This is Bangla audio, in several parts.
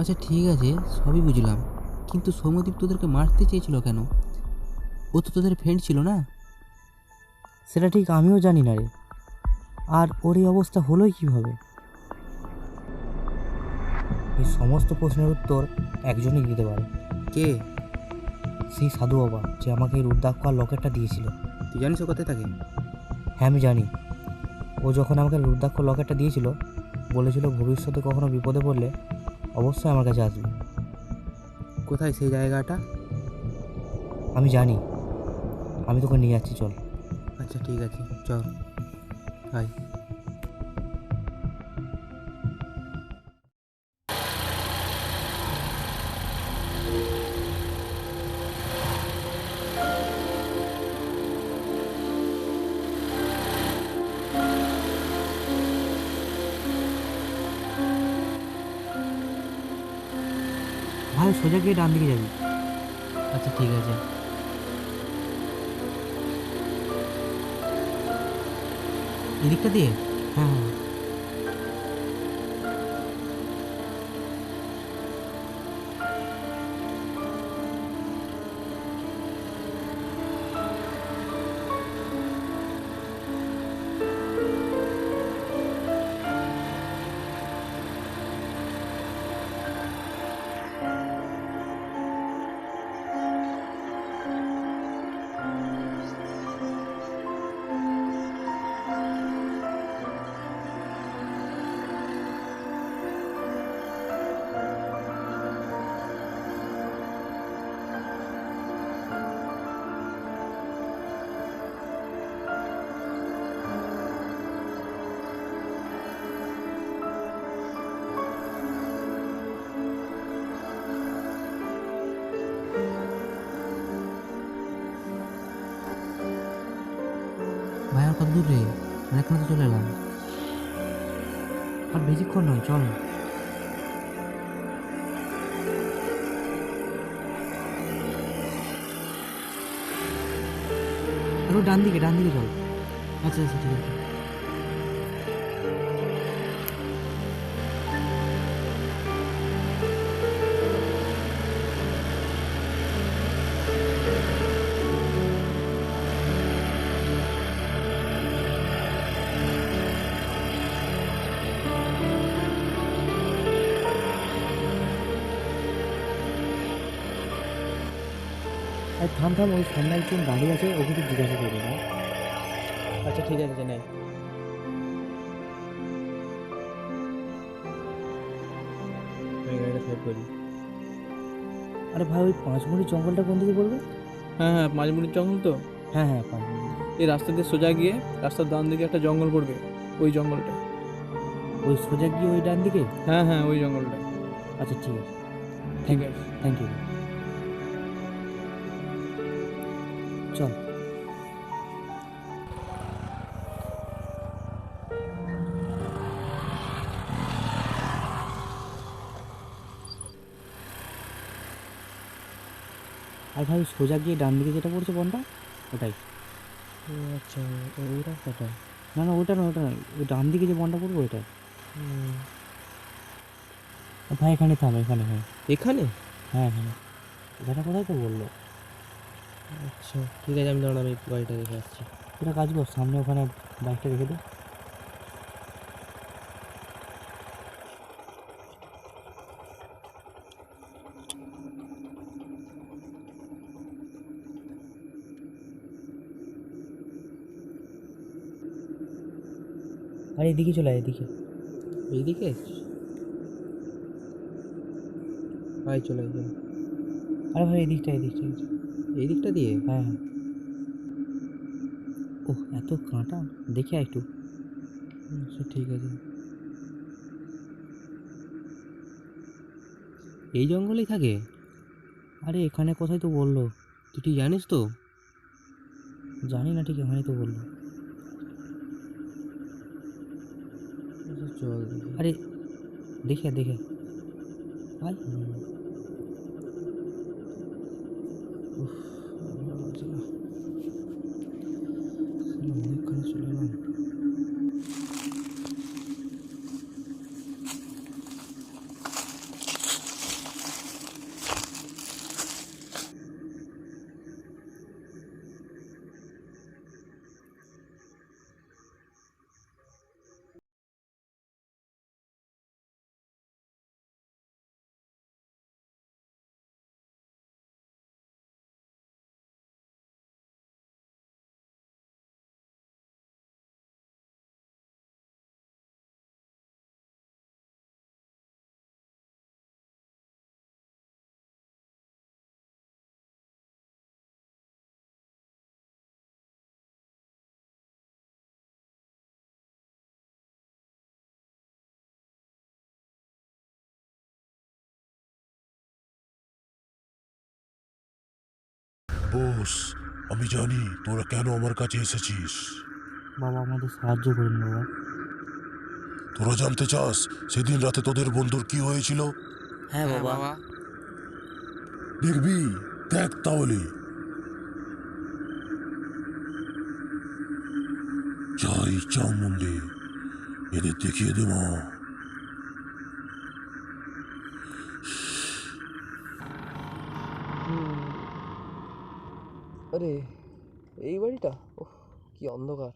আচ্ছা ঠিক আছে, সবই বুঝলাম, কিন্তু সৌম্যদীপ তোদেরকে মারতে চেয়েছিল কেন? ও তো তোদের ফ্রেন্ড ছিল না? সেটা ঠিক আমিও জানি না রে। আর ওর এই অবস্থা হলোই কীভাবে? এই সমস্ত প্রশ্নের উত্তর একজনই দিতে পারে। কে? সেই সাধু বাবা যে আমাকে এই রুদ্রাক্ষ আর লকেটটা দিয়েছিল। তুই জানিস ও কোথায় থাকে? হ্যাঁ আমি জানি। ও যখন আমাকে রুদ্রাক্ষ লকেটটা দিয়েছিল বলেছিল ভবিষ্যতে কখনো বিপদে পড়লে অবশ্যই আমার কাছে আসবে। কোথায় সেই জায়গাটা? আমি জানি, আমি তোকে নিয়ে যাচ্ছি, চল। আচ্ছা ঠিক আছে, চল আয়। ভাই সোজা গিয়ে ডান দিকে যাবি। আচ্ছা ঠিক আছে। এদিকটা দিয়ে? হ্যাঁ হ্যাঁ। ভাই আর কত দূর রে? অনেকক্ষণ তো চলে এলাম। আর বেশিক্ষণ নয়, চল। একটু ডান দিকে, ডান দিকে চল। আচ্ছা আচ্ছা ঠিক আছে। আর থাম থাম, ওই সামনে একজন দাঁড়িয়ে আছে, ওকে একটু জিজ্ঞাসা করবি না? আচ্ছা ঠিক আছে, নেই। আমি গাড়িটা সাইড করি। আরে ভাই ওই 5 মিনিট জঙ্গলটা কোন দিকে পড়বে? হ্যাঁ হ্যাঁ, 5 মিনিট জঙ্গল তো। হ্যাঁ হ্যাঁ 5 মিনিট। এই রাস্তা দিয়ে সোজা গিয়ে রাস্তার ডান দিকে একটা জঙ্গল পড়বে, ওই জঙ্গলটা। ওই সোজা গিয়ে ওই ডান দিকে? হ্যাঁ হ্যাঁ, ওই জঙ্গলটা। আচ্ছা ঠিক আছে। ঠিক আছে। Thank you. চল। আর ভাই সোজা গিয়ে ডান দিকে যেটা পড়ছে বনটা, ওটাই। ও আচ্ছা, ওই রাস্তাটা। না না, ওটা না, ওটা নয়, ওই ডান দিকে যে বনটা পড়বে ওইটাই। ভাই এখানে থাম, এখানে। হ্যাঁ এখানে? হ্যাঁ হ্যাঁ, এখানে কোথায় তো বললো। আচ্ছা ঠিক আছে, আমি দাঁড়ান, আমি গাড়িটা রেখে আসছি। এটা কাজ কর, সামনে ওখানে বাইকটা রেখে দে। আর এদিকে চলে আয়, এদিকে। এইদিকে? ভাই চলে যাও। আরে ভাই এদিকটা, এদিকটা। এই দিকটা দিয়ে? হ্যাঁ হ্যাঁ। ও এত কাঁটা, দেখে আয় একটু। আচ্ছা ঠিক আছে। এই জঙ্গলেই থাকে? আরে এখানে কোথায় তো বললো। তুই ঠিক জানিস তো? জানি না ঠিক, এখানেই তো বললো। আচ্ছা চল দেখি। আরে দেখে দেখে ভাই। উফ, ভালো লাগছে না। অনেকক্ষণ চলে এলাম। বোস, আমি জানি তোরা কেন আমার কাছে এসেছিস। বাবা আমাদের সাহায্য করুন বাবা। তোরা জানতে চাস সেদিন রাতে তোদের বন্ধুর কি হয়েছিল? হ্যাঁ বাবা। দেখবি, দেখ তাহলে। জয় চামুন্ডে, এদের দেখিয়ে দে মা। আরে এই বাড়িটা, ওহ কি অন্ধকার।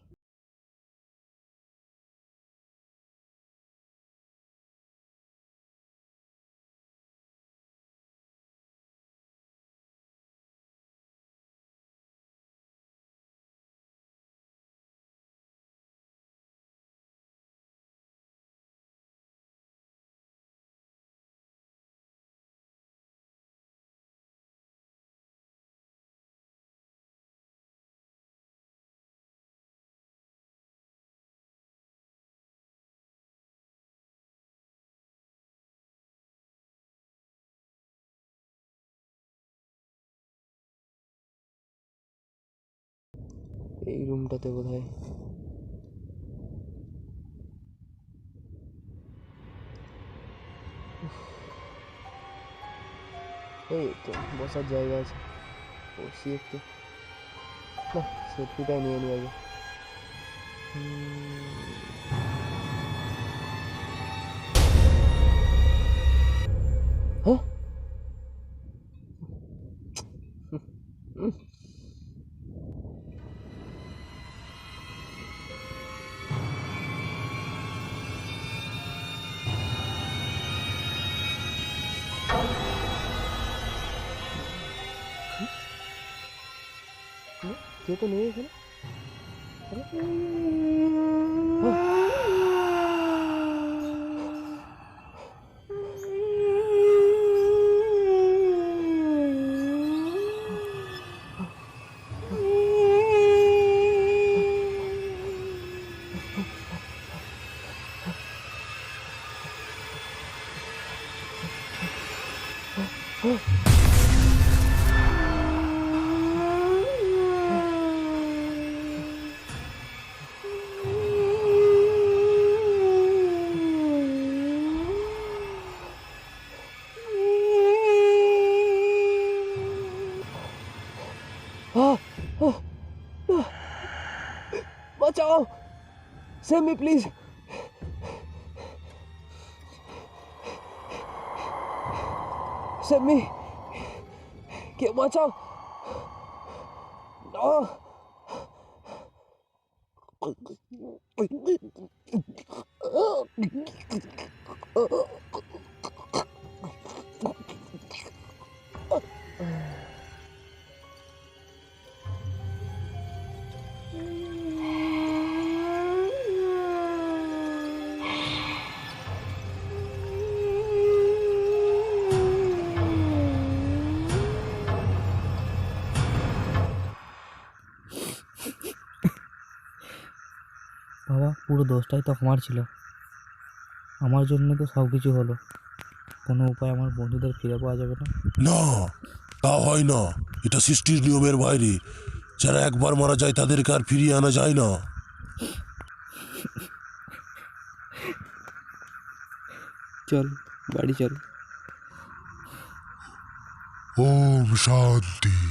এই রুমটাতে বোধহয়। এই তো বসার জায়গা আছে, বসি একটু। না, সেলফিটাই নিয়ে নি আগে। হ্যাঁ, কেউ তো নেই এখানে। আরে, বাঁচাও, save me please. Save me, কেউ বাঁচাও। আহ! বাবা পুরো দোষটাই তো আমার ছিল। আমার জন্য তো সব কিছু হলো। কোনো উপায় আমার বন্ধুদের ফিরে পাওয়া যাবে না? না, তা হয় না। এটা সৃষ্টির নিয়মের বাইরে। যারা একবার মারা যায় তাদেরকে আর ফিরিয়ে আনা যায় না। চল বাড়ি চল। ওম শান্তি।